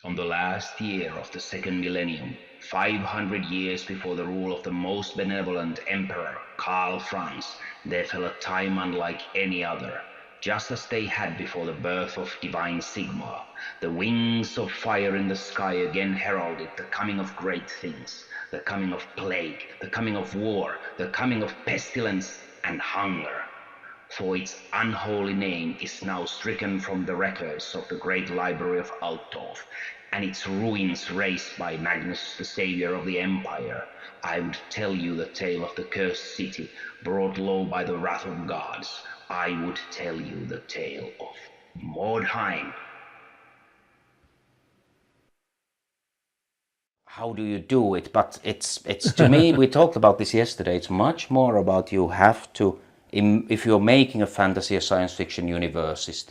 On the last year of the second millennium, 500 years before the rule of the most benevolent emperor, Karl Franz, there fell a time unlike any other, just as they had before the birth of divine Sigmar. The wings of fire in the sky again heralded the coming of great things, the coming of plague, the coming of war, the coming of pestilence and hunger. For its unholy name is now stricken from the records of the great library of Altdorf, and its ruins razed by Magnus, the savior of the empire. I would tell you the tale of the cursed city, brought low by the wrath of gods. I would tell you the tale of Mordheim. How do you do it? But it's to me, we talked about this yesterday, it's much more about you have to, if you're making a fantasy or science fiction universe, it's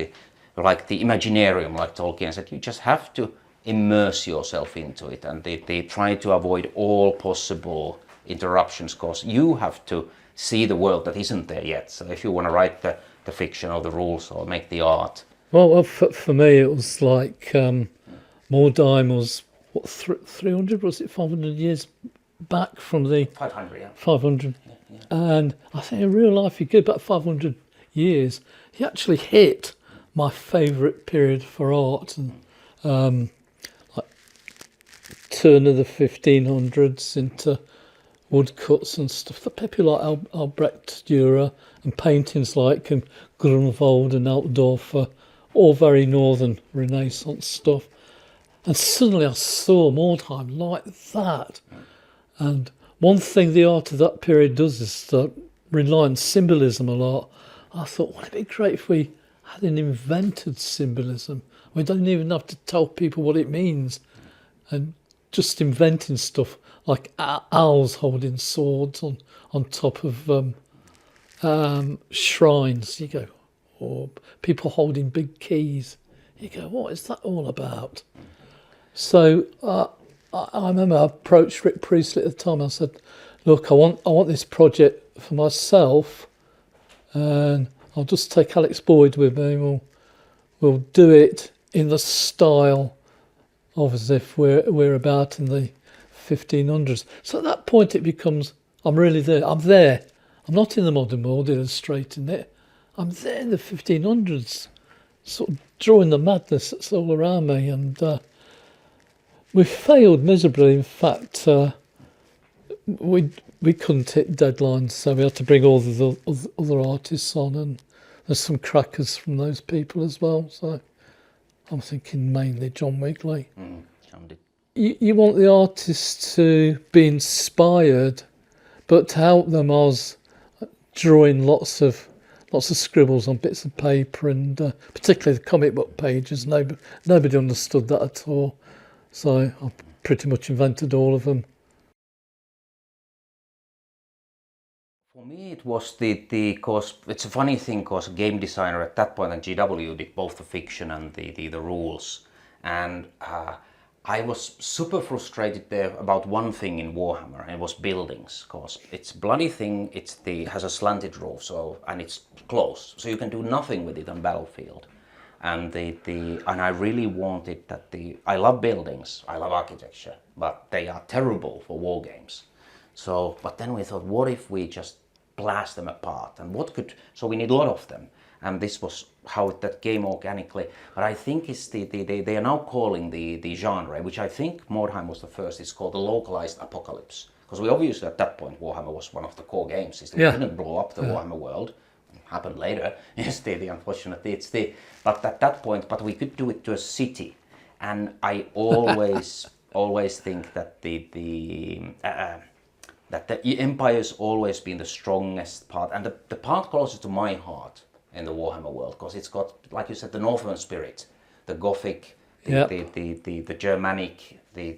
like the Imaginarium, like Tolkien said, you just have to immerse yourself into it, and they try to avoid all possible interruptions, because you have to see the world that isn't there yet. So if you want to write the fiction or the rules or make the art. Well, for me, it was like Mordheim was, what, 300, was it 500 years back from the 500, yeah. 500. And I think in real life, you go back 500 years, he actually hit my favourite period for art, and like turn of the 1500s into woodcuts and stuff. The people like Albrecht Dürer and paintings like Grunwald and Altdorf, all very northern Renaissance stuff. And suddenly I saw Mordheim like that. And one thing the art of that period does is rely on symbolism a lot. I thought, wouldn't it be great if we had an invented symbolism? We don't even have to tell people what it means. And just inventing stuff like owls holding swords on top of shrines, you go, or people holding big keys. You go, what is that all about? So I remember I approached Rick Priestley at the time. I said, look, I want this project for myself, and I'll just take Alex Boyd with me. We'll do it in the style of as if we're about in the 1500s. So at that point it becomes, I'm really there. I'm there. I'm not in the modern world illustrating it. I'm there in the 1500s, sort of drawing the madness that's all around me. And we failed miserably. In fact, we couldn't hit deadlines, so we had to bring all the other artists on, and there's some crackers from those people as well. So I'm thinking mainly John Wigley. You want the artists to be inspired, but to help them, I was drawing lots of scribbles on bits of paper, and particularly the comic book pages. Nobody understood that at all, so I pretty much invented all of them. For me, it was the cause. It's a funny thing, because game designer at that point and GW did both the fiction and the rules, and I was super frustrated there about one thing in Warhammer, and it was buildings, because it's bloody thing. Has a slanted roof, and it's closed, so you can do nothing with it on battlefield. And and I really wanted that I love buildings, I love architecture, but they are terrible for war games. So, but then we thought, what if we just blast them apart, and so we need a lot of them, and this was how that came organically. But I think it's they are now calling the genre, which I think Mordheim was the first, it's called the localized apocalypse, because we obviously at that point Warhammer was one of the core games. We didn't blow up the Warhammer world. It happened later. It's unfortunately but at that point, but we could do it to a city, and I always think that that the empire's always been the strongest part, and the part closest to my heart in the Warhammer world, because it's got, like you said, the Northern spirit, the Gothic, the Germanic, the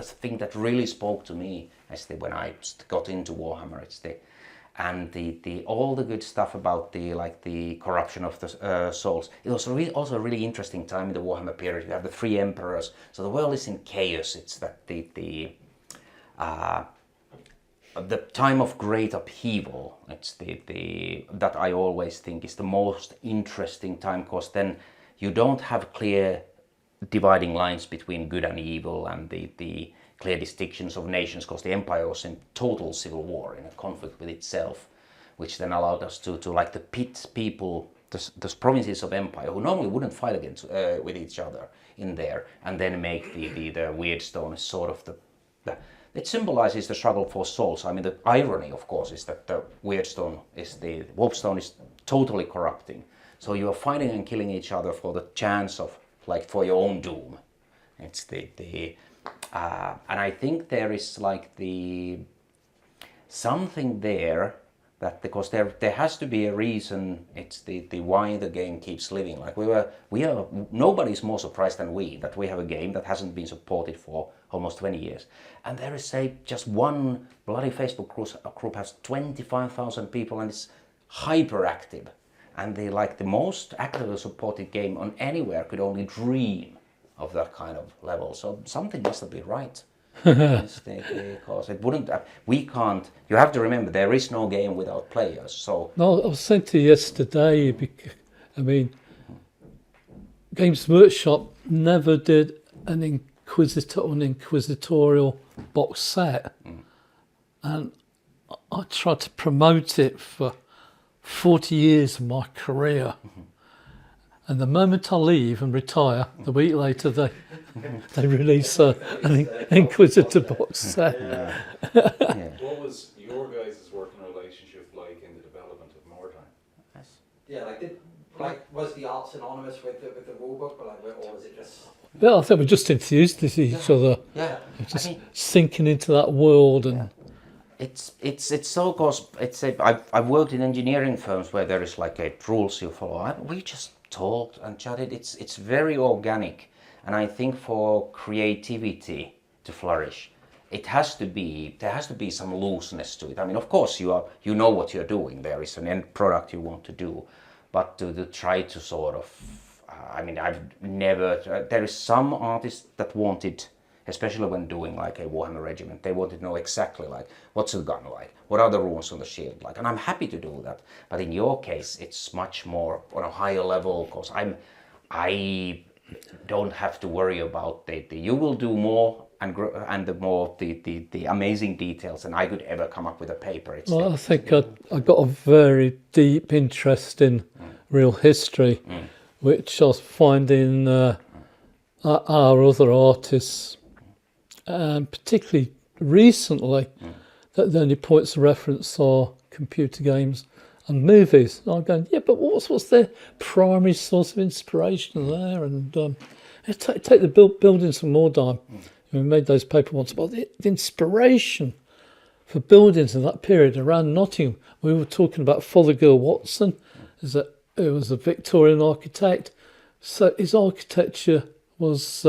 thing that really spoke to me when I got into Warhammer. It's all the good stuff about the corruption of the souls. It was also a really interesting time in the Warhammer period. You have the three emperors, so the world is in chaos. It's that the time of great upheaval. It's that I always think is the most interesting time, because then you don't have clear dividing lines between good and evil, and the clear distinctions of nations, because the empire was in total civil war, in a conflict with itself, which then allowed us to like the pit people, the provinces of empire who normally wouldn't fight against with each other in there, and then make the weird stone sort of the it symbolizes the struggle for souls. I mean, the irony, of course, is that the weird stone is the wolf stone is totally corrupting. So you are fighting and killing each other for the chance of, like, for your own doom. It's and I think there is like something there that, because there has to be a reason. It's the why the game keeps living. Like we are nobody's more surprised than we that we have a game that hasn't been supported for almost 20 years, and there is just one bloody Facebook group has 25,000 people and it's hyperactive, and the most actively supported game on anywhere could only dream of that kind of level. So something must have been right. Because it wouldn't. We can't. You have to remember, there is no game without players. So no, I was saying to you yesterday. I mean, Games Workshop never did an inquisitorial box set, and I tried to promote it for 40 years of my career. And the moment I leave and retire, the week later they release an Inquisitor box set. What was your guys' working relationship like in the development of Mordheim? Yeah, was the art synonymous with the rulebook, or was it just? Yeah, I think we just enthused each other. Yeah, just sinking into that world and. It's so, cause I've worked in engineering firms where there is like a rules you follow. We just talked and chatted. It's very organic, and I think for creativity to flourish, there has to be some looseness to it. I mean, of course you know what you're doing. There is an end product you want to do, but to try to sort of, I mean, I've never. There is some artists that wanted, especially when doing like a Warhammer regiment, they wanted to know exactly like what's the gun like, what are the runes on the shield like, and I'm happy to do that. But in your case, it's much more on a higher level, because I don't have to worry about you will do more and the more the amazing details than I could ever come up with a paper. Well, I think I got a very deep interest in real history, which I was finding our other artists. Particularly recently, that the only points of reference are computer games and movies. And I'm going, yeah, but what's their primary source of inspiration there? And take the buildings from Mordheim. We made those paper once about the inspiration for buildings in that period around Nottingham. We were talking about Fothergill Watson, who was a Victorian architect. So his architecture was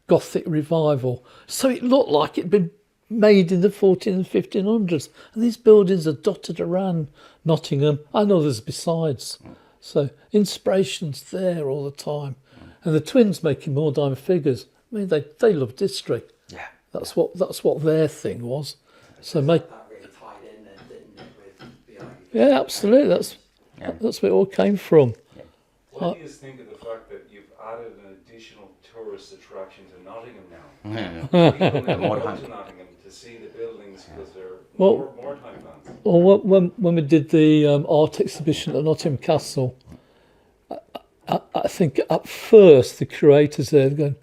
Gothic revival. So it looked like it'd been made in the 14 and 1500s. And these buildings are dotted around Nottingham and others besides. So inspiration's there all the time. And the twins making Mordheim figures, I mean, they loved history. Yeah. That's what their thing was. So That really tied in, then, didn't it, with the idea? yeah, absolutely. That's where it all came from. What do you think of the fact that you've added an additional tourist attraction to Nottingham now? People now go to Nottingham to see the buildings because they're more time fans. Well, when we did the art exhibition at Nottingham Castle, I think at first the curators there were going,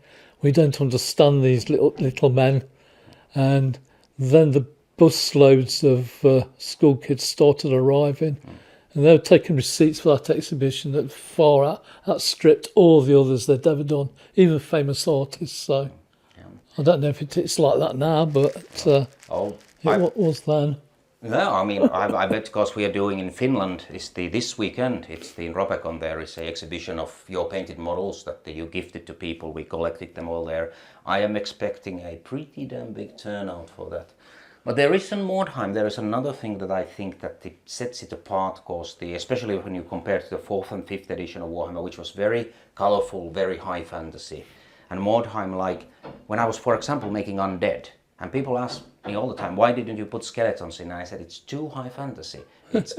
we don't understand these little men, and then the busloads of school kids started arriving, and they were taking receipts for that exhibition that far outstripped all the others they'd ever done, even famous artists. So I don't know if it's like that now, but it was then. No, I mean, I bet, because we are doing in Finland, this weekend, it's in Robecon, there is an exhibition of your painted models that you gifted to people. We collected them all there. I am expecting a pretty damn big turnout for that. But there is in Mordheim, there is another thing that I think that it sets it apart, because especially when you compare to the 4th and 5th edition of Warhammer, which was very colorful, very high fantasy. And Mordheim, like, when I was, for example, making Undead, and people ask me all the time, why didn't you put skeletons in? And I said, it's too high fantasy.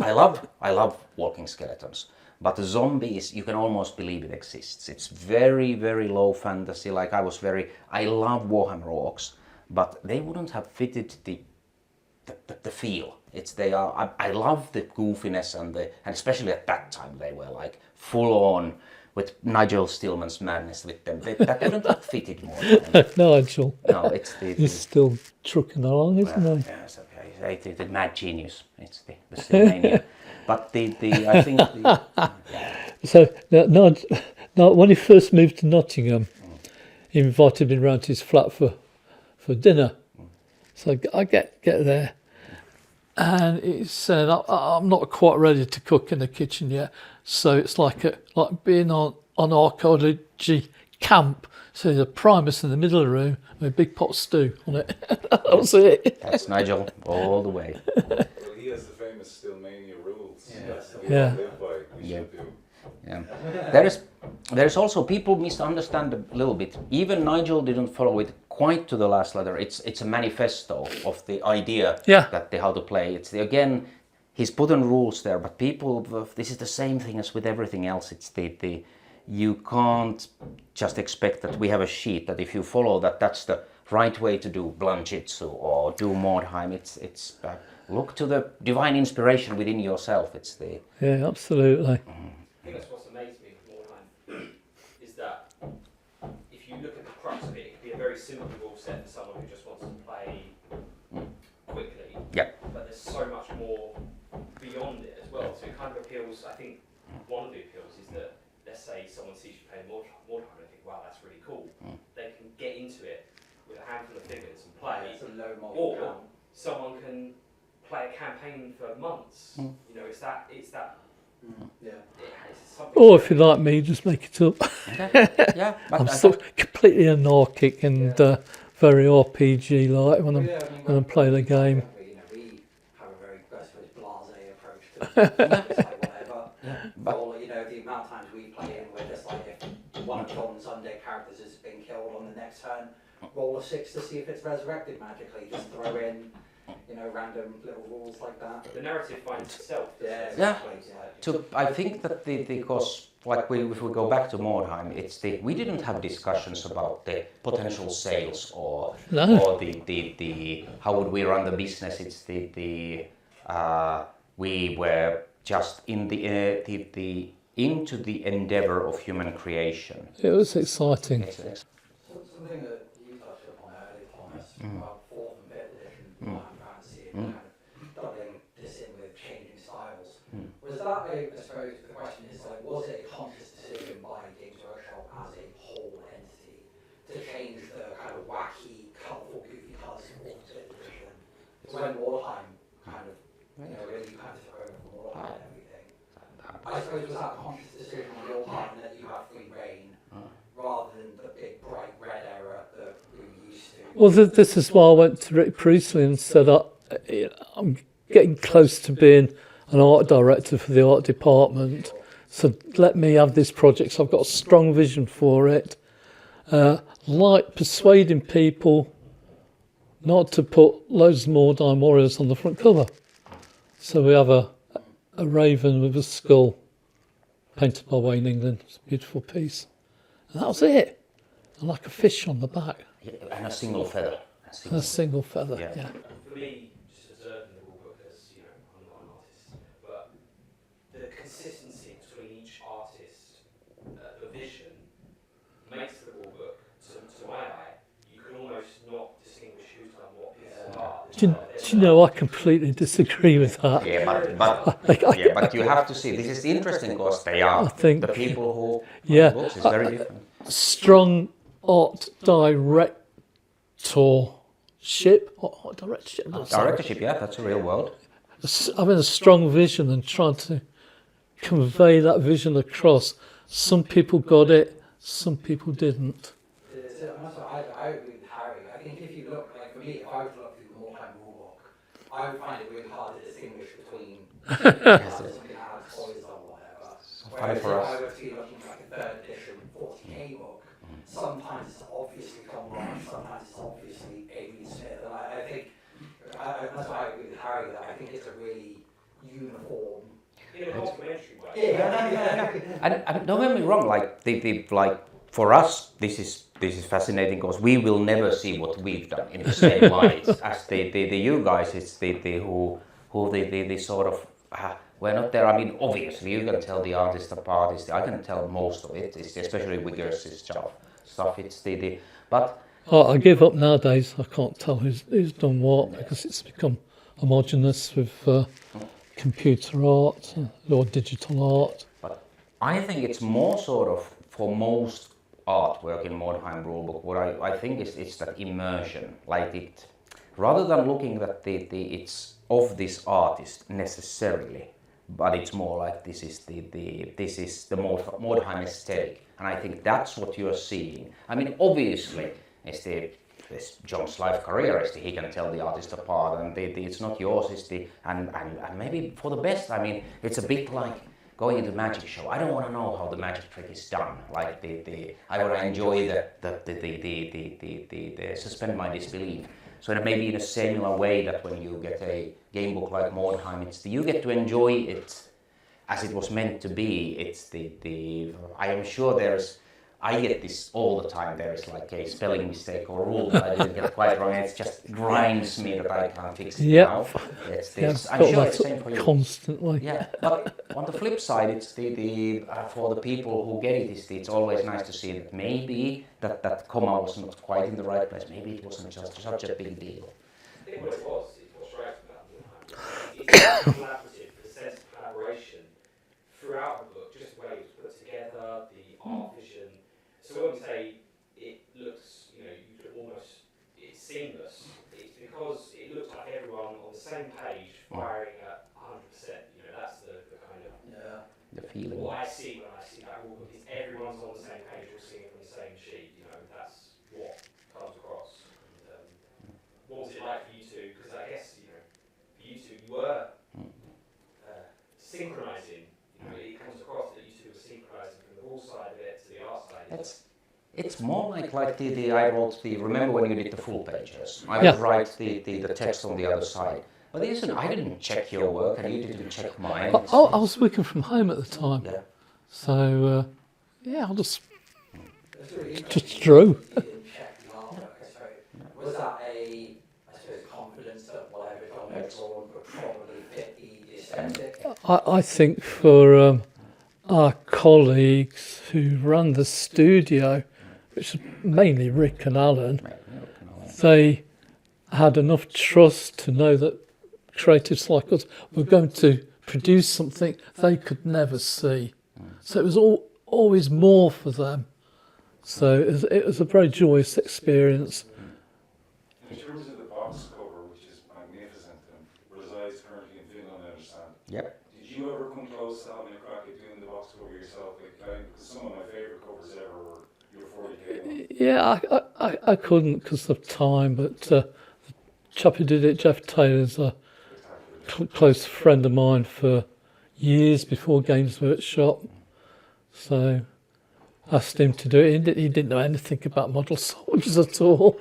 I love walking skeletons. But the zombies, you can almost believe it exists. It's very, very low fantasy. Like I love Warhammer Orcs, but they wouldn't have fitted the feel. I love the goofiness and especially at that time they were like full on with Nigel Stillman's madness with them. That wouldn't have fitted more. Nigel. No, it's He's still trucking along, isn't he? Yes, okay. It's the mad genius. It's the Stillmania. But I think So when he first moved to Nottingham, he invited me round to his flat for dinner. So I get there, and he said, "I'm not quite ready to cook in the kitchen yet." So it's like being on archaeology camp. So there's a primus in the middle of the room with a big pot of stew on it. That was it. That's Nigel all the way. Well, he has the famous Stillmania rules. Yeah. Live by. We should do. Yeah. There's also people misunderstand a little bit. Even Nigel didn't follow it quite to the last letter. It's a manifesto of the idea that how to play. Again, he's put in rules there, but people, this is the same thing as with everything else. It's you can't just expect that we have a sheet that if you follow that's the right way to do Blanche or do Mordheim. It's look to the divine inspiration within yourself. Yeah, absolutely. I think that's what's amazed me with Mordheim is that if you look at the crux of it, it could be a very simple rule set for someone who just wants to play quickly. Yeah. But there's so much more beyond it as well. So it kind of appeals. I think one of the appeals is that let's say someone sees you playing Mordheim and they think, wow, that's really cool. They can get into it with a handful of figures and play, or someone can play a campaign for months. You know, it's that. Yeah. It's something. Or if you like me, just make it up. Yeah. I'm still completely anarchic and very RPG like when I play the game. We have a very blasé approach to it. It's like whatever. But the amount of times we play in where just like if one of John's undead characters has been killed on the next turn, roll a 6 to see if it's resurrected magically. Just throw in, random little rules like that. The narrative finds itself. Yeah. I think that because if we go back to Mordheim, we didn't have discussions about the potential sales or the how would we run the business. It's we were just into the endeavor of human creation. It was exciting. Something that you touched upon earlier, Thomas, about 4th and 5th edition Warhammer Fantasy and kind of doubling this in with changing styles. Was that I suppose the question is was it a conscious decision by Games Workshop as a whole entity to change the kind of wacky, colourful, goofy colours from 4th to 5th edition? When Mordheim kind of really kind of took over from Mordheim and everything. I suppose was that a conscious decision on your part that you have free reign rather than the big bright red era that we were used to? Well, this is why I went to Rick Priestley and said I'm getting close to being an art director for the art department, so let me have this project. So I've got a strong vision for it. Like persuading people not to put loads of Mordheim warriors on the front cover. So we have a raven with a skull painted by Wayne England. It's a beautiful piece. And that was it. And like a fish on the back. And a single feather. A single feather, yeah. For me, just observing the rulebook as, I'm not an artist, but the consistency between each artist, the vision, makes the rulebook, to my eye, you can almost not distinguish who's done what piece of art. Do you know, I completely disagree with that. Yeah, but you have to see, this is interesting because they are the people who write books is very different. Strong art directorship. Directorship, yeah, that's a real word. Having a strong vision and trying to convey that vision across. Some people got it, some people didn't. I agree with Harry. I think if you look, for me, if I was to look through the Mordheim rulebook, I would find it really hard to distinguish between something that has toys or whatever. Whereas if I were to be looking at a 3rd edition 40k book, sometimes it's obviously Tom Blanche, sometimes it's obviously A.B. Smith. And I think, that's why I agree with Harry, that I think it's a really uniform In a complimentary way. And don't get me wrong, like like for us, this is fascinating because we will never see what we've done in the same light as the you guys. It's the who the sort of we're not there. I mean, obviously you can tell the artist apart. I can tell most of it. It's especially Wiggers' stuff. It's the but. I give up nowadays. I can't tell who's done what because it's become homogenous with computer art or digital art. But I think it's more sort of for most artwork in Mordheim rulebook. What I think is it's that immersion, like it, rather than looking at the it's of this artist necessarily, but it's more like this is the Mordheim aesthetic, and I think that's what you're seeing. I mean, obviously, this John's life career he can tell the artist apart, and it's not yours. And maybe for the best. I mean, it's a bit like going into a magic show. I don't want to know how the magic trick is done. Like I want to enjoy the suspend my disbelief. So it may be in a similar way that when you get a game book like Mordheim, you get to enjoy it as it was meant to be. It's I am sure I get this all the time. There is like a spelling mistake or rule that I didn't get quite wrong. It just grinds me that I can't fix it now. It's this. I'm sure it's the same for you. Constantly. Yeah, but on the flip side, it's for the people who get it, it's always nice to see that maybe that comma was not quite in the right place. Maybe it wasn't just such a big deal. I think what it was right about Mordheim. It's collaborative, the sense of collaboration throughout the book, just the way it was put together, the art vision. So when we say it looks, you could almost, it's seamless, it's because it looks like everyone on the same page firing at 100%. That's the kind of the feeling. What I see when I see that rule book is everyone's on the same page, all singing from the same sheet. That's what comes across. And, what was it like for you two? Because I guess for you two, you were synchronising. It comes across that you two were synchronising from the rule side of it to the art side. It's more like I wrote remember when you did the full pages? I would write the text on the other side. But listen, I didn't check your work and you didn't check mine. I was working from home at the time. Yeah. So, I just drew. You didn't check the artwork, I suppose. Was that I suppose, confidence that whatever John had drawn would probably fit the aesthetic? I think for our colleagues who run the studio, which is mainly Rick and Alan, they had enough trust to know that creatives like us were going to produce something they could never see. So it was always more for them. So it was a very joyous experience. In terms of the box cover, which is magnificent and resides currently in Finland, I understand. Yep. Did you ever come close to having a crack at doing the box cover yourself? Because some of my favourite covers ever were your 40k ones. Yeah, I couldn't because of time, but the chap who did it, Jeff Taylor's a close friend of mine for years before Games Workshop. So I asked him to do it. He didn't know anything about model soldiers at all.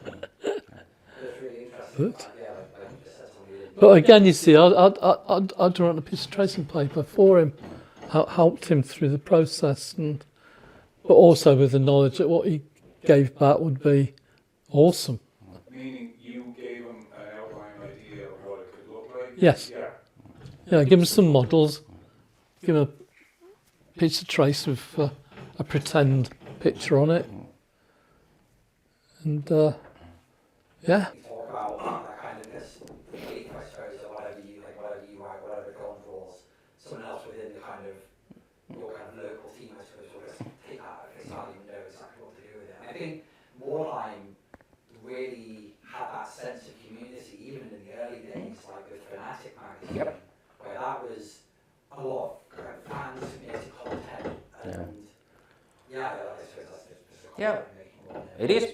But again, you see, I'd drawn a piece of tracing paper for him, helped him through the process, but also with the knowledge that what he gave back would be awesome. Meaning you gave him an outline idea of what it could look like? Yes. Yeah, give him some models, give him a piece of trace with a pretend picture on it, and yeah. You talk about that kind of this belief, I suppose, that whatever you write, whatever John draws, someone else within the kind of your kind of local team, I suppose, will just take that because I don't even know exactly what to do with it. And I think Mordheim really had that sense of community, even in the early days, like with Fanatic magazine, where that was a lot of kind of fans submitted content, and I suppose that's just a Yeah. It is.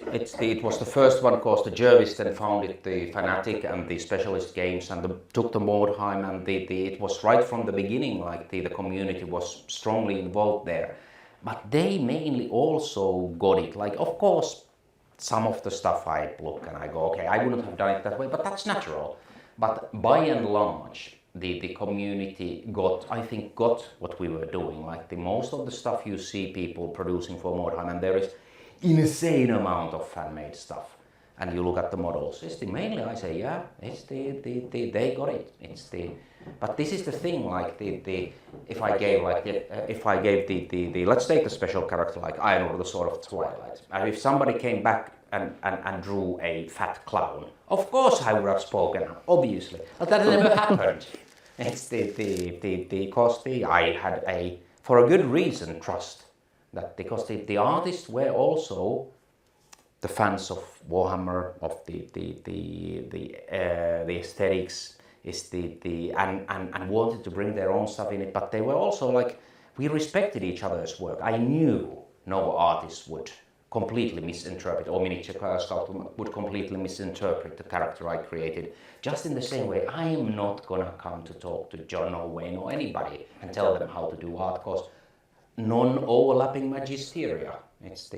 It was the first one, of course. The Jervis then founded the Fanatic and the Specialist Games and took the Mordheim, and it was right from the beginning, like the community was strongly involved there. But they mainly also got it. Like, of course, some of the stuff I look and I go, okay, I wouldn't have done it that way, but that's natural. But by and large, the community got what we were doing. Like the most of the stuff you see people producing for Mordheim, and there is insane amount of fan-made stuff. And you look at the models. It's mainly I say, yeah, it's they got it. But this is the thing. Like if I gave the let's take a special character like Iron or the Sword of Twilight, and if somebody came back and drew a fat clown, of course I would have spoken up, obviously, but that never happened. It's I had for a good reason, trust that, because the artists were also the fans of Warhammer, of the aesthetics, and wanted to bring their own stuff in it, but they were also like, we respected each other's work. I knew no artist would completely misinterpret, or miniature sculptor would completely misinterpret the character I created. Just in the same way, I am not gonna come to talk to John or Wayne or anybody and tell them how to do art, because non-overlapping magisteria. It's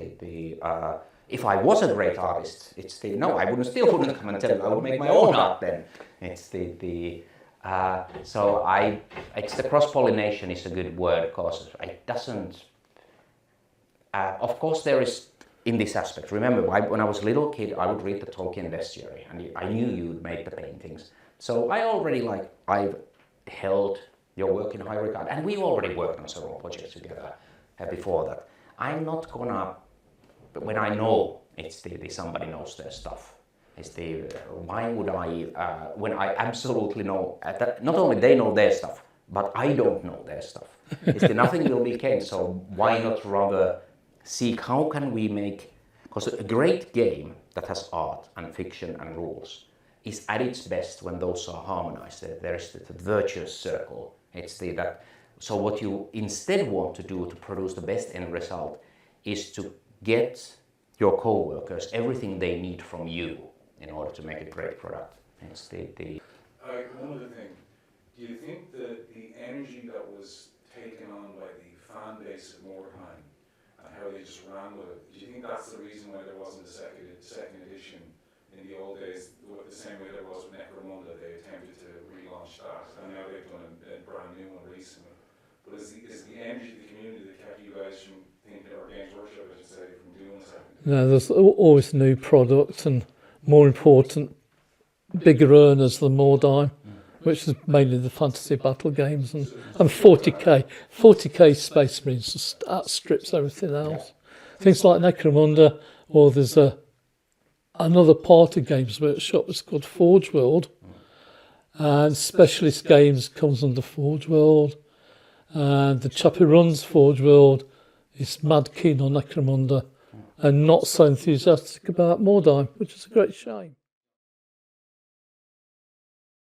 if I was a great artist, I wouldn't come and tell you. I would make my own art then. It's it's the cross-pollination is a good word, because it doesn't. Of course, there is in this aspect. Remember, when I was a little kid, I would read the Tolkien bestiary, and I knew you'd make the paintings. So I already I've held your work in high regard, and we already worked on several projects together before that. I'm not gonna. But when I know it's somebody knows their stuff, why would I, when I absolutely know, that not only they know their stuff, but I don't know their stuff. Nothing will be gained, so why not rather seek how can we make, because a great game that has art and fiction and rules is at its best when those are harmonized. There is the virtuous circle. So what you instead want to do to produce the best end result is to get your co-workers everything they need from you in order to make a great product. It's one other thing, do you think that the energy that was taken on by the fan base of Mordheim and how they just ran with it, do you think that's the reason why there wasn't a second edition in the old days, the same way there was with Necromunda? They attempted to relaunch that, and now they've done a brand new one recently. But is the energy of the community that kept you guys from thinking, or Games Workshop, I should say, from doing something? No, there's always new products and more important, bigger earners than Mordheim, which is mainly the fantasy battle games, and 40k Space Marines just outstrips everything else. Things like Necromunda, or there's another part of Games Workshop that's called Forge World, and Specialist Games comes under Forge World, and the chap who runs Forge World is mad keen on Necromunda and not so enthusiastic about Mordheim, which is a great shame.